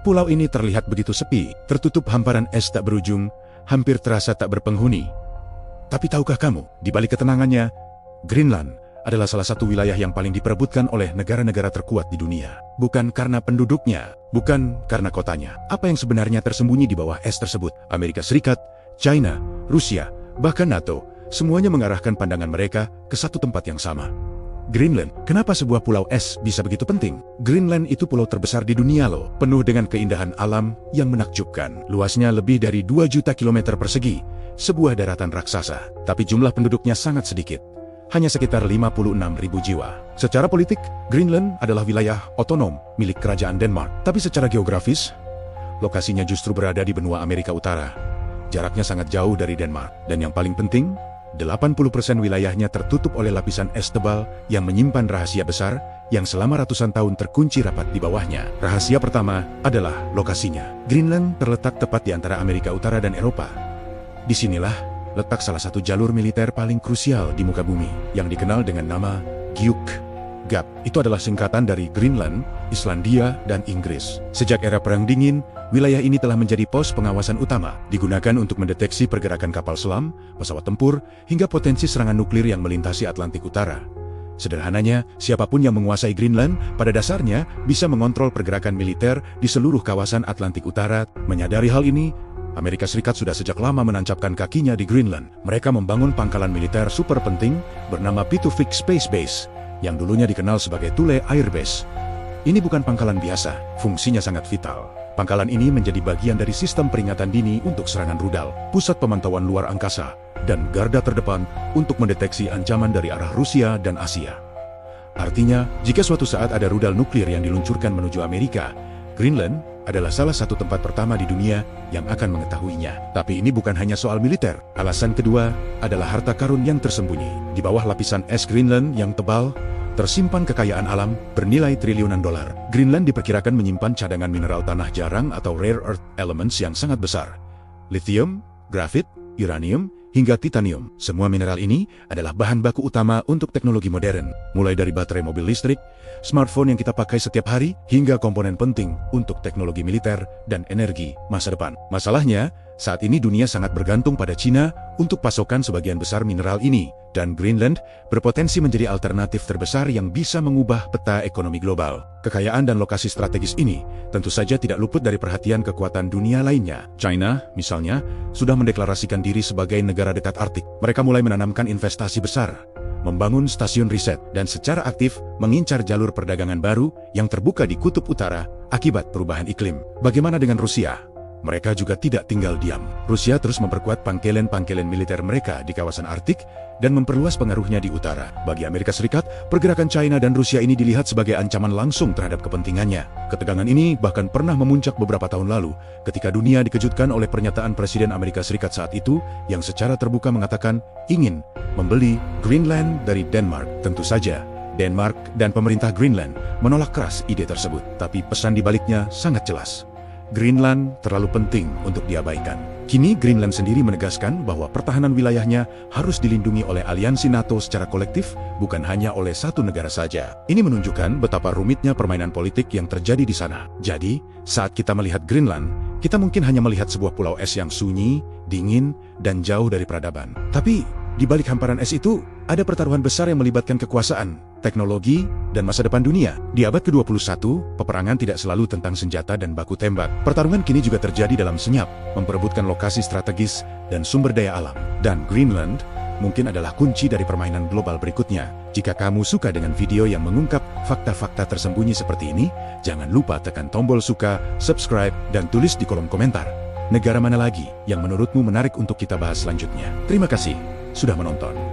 Pulau ini terlihat begitu sepi, tertutup hamparan es tak berujung, hampir terasa tak berpenghuni. Tapi tahukah kamu, di balik ketenangannya, Greenland adalah salah satu wilayah yang paling diperebutkan oleh negara-negara terkuat di dunia. Bukan karena penduduknya, bukan karena kotanya. Apa yang sebenarnya tersembunyi di bawah es tersebut? Amerika Serikat, China, Rusia, bahkan NATO, semuanya mengarahkan pandangan mereka ke satu tempat yang sama. Greenland. Kenapa sebuah pulau es bisa begitu penting? Greenland itu pulau terbesar di dunia loh, penuh dengan keindahan alam yang menakjubkan. Luasnya lebih dari 2 juta kilometer persegi, sebuah daratan raksasa. Tapi jumlah penduduknya sangat sedikit, hanya sekitar 56.000 jiwa. Secara politik, Greenland adalah wilayah otonom milik kerajaan Denmark. Tapi secara geografis, lokasinya justru berada di benua Amerika Utara. Jaraknya sangat jauh dari Denmark. Dan yang paling penting, 80% wilayahnya tertutup oleh lapisan es tebal yang menyimpan rahasia besar yang selama ratusan tahun terkunci rapat di bawahnya. Rahasia pertama adalah lokasinya. Greenland terletak tepat di antara Amerika Utara dan Eropa. Disinilah letak salah satu jalur militer paling krusial di muka bumi, yang dikenal dengan nama GUK. Itu adalah singkatan dari Greenland, Islandia, dan Inggris. Sejak era Perang Dingin, wilayah ini telah menjadi pos pengawasan utama, digunakan untuk mendeteksi pergerakan kapal selam, pesawat tempur, hingga potensi serangan nuklir yang melintasi Atlantik Utara. Sederhananya, siapapun yang menguasai Greenland pada dasarnya bisa mengontrol pergerakan militer di seluruh kawasan Atlantik Utara. Menyadari hal ini, Amerika Serikat sudah sejak lama menancapkan kakinya di Greenland. Mereka membangun pangkalan militer super penting bernama Pitufik Space Base, yang dulunya dikenal sebagai Thule Air Base. Ini bukan pangkalan biasa, fungsinya sangat vital. Pangkalan ini menjadi bagian dari sistem peringatan dini untuk serangan rudal, pusat pemantauan luar angkasa, dan garda terdepan untuk mendeteksi ancaman dari arah Rusia dan Asia. Artinya, jika suatu saat ada rudal nuklir yang diluncurkan menuju Amerika, Greenland adalah salah satu tempat pertama di dunia yang akan mengetahuinya. Tapi ini bukan hanya soal militer. Alasan kedua adalah harta karun yang tersembunyi. Di bawah lapisan es Greenland yang tebal, tersimpan kekayaan alam bernilai triliunan dolar. Greenland diperkirakan menyimpan cadangan mineral tanah jarang atau rare earth elements yang sangat besar. Lithium, grafit, uranium, hingga titanium. Semua mineral ini adalah bahan baku utama untuk teknologi modern, mulai dari baterai mobil listrik, smartphone yang kita pakai setiap hari, hingga komponen penting untuk teknologi militer dan energi masa depan. Masalahnya, saat ini dunia sangat bergantung pada China untuk pasokan sebagian besar mineral ini, dan Greenland berpotensi menjadi alternatif terbesar yang bisa mengubah peta ekonomi global. Kekayaan dan lokasi strategis ini tentu saja tidak luput dari perhatian kekuatan dunia lainnya. China, misalnya, sudah mendeklarasikan diri sebagai negara dekat Arktik. Mereka mulai menanamkan investasi besar, membangun stasiun riset, dan secara aktif mengincar jalur perdagangan baru yang terbuka di Kutub Utara akibat perubahan iklim. Bagaimana dengan Rusia? Mereka juga tidak tinggal diam. Rusia terus memperkuat pangkelen-pangkelen militer mereka di kawasan Arktik dan memperluas pengaruhnya di utara. Bagi Amerika Serikat, pergerakan China dan Rusia ini dilihat sebagai ancaman langsung terhadap kepentingannya. Ketegangan ini bahkan pernah memuncak beberapa tahun lalu ketika dunia dikejutkan oleh pernyataan Presiden Amerika Serikat saat itu yang secara terbuka mengatakan ingin membeli Greenland dari Denmark. Tentu saja, Denmark dan pemerintah Greenland menolak keras ide tersebut. Tapi pesan di baliknya sangat jelas. Greenland terlalu penting untuk diabaikan. Kini Greenland sendiri menegaskan bahwa pertahanan wilayahnya harus dilindungi oleh aliansi NATO secara kolektif, bukan hanya oleh satu negara saja. Ini menunjukkan betapa rumitnya permainan politik yang terjadi di sana. Jadi, saat kita melihat Greenland, kita mungkin hanya melihat sebuah pulau es yang sunyi, dingin, dan jauh dari peradaban. Tapi, di balik hamparan es itu, ada pertaruhan besar yang melibatkan kekuasaan, teknologi, dan masa depan dunia. Di abad ke-21, peperangan tidak selalu tentang senjata dan baku tembak. Pertarungan kini juga terjadi dalam senyap, memperebutkan lokasi strategis dan sumber daya alam. Dan Greenland mungkin adalah kunci dari permainan global berikutnya. Jika kamu suka dengan video yang mengungkap fakta-fakta tersembunyi seperti ini, jangan lupa tekan tombol suka, subscribe, dan tulis di kolom komentar. Negara mana lagi yang menurutmu menarik untuk kita bahas selanjutnya? Terima kasih sudah menonton.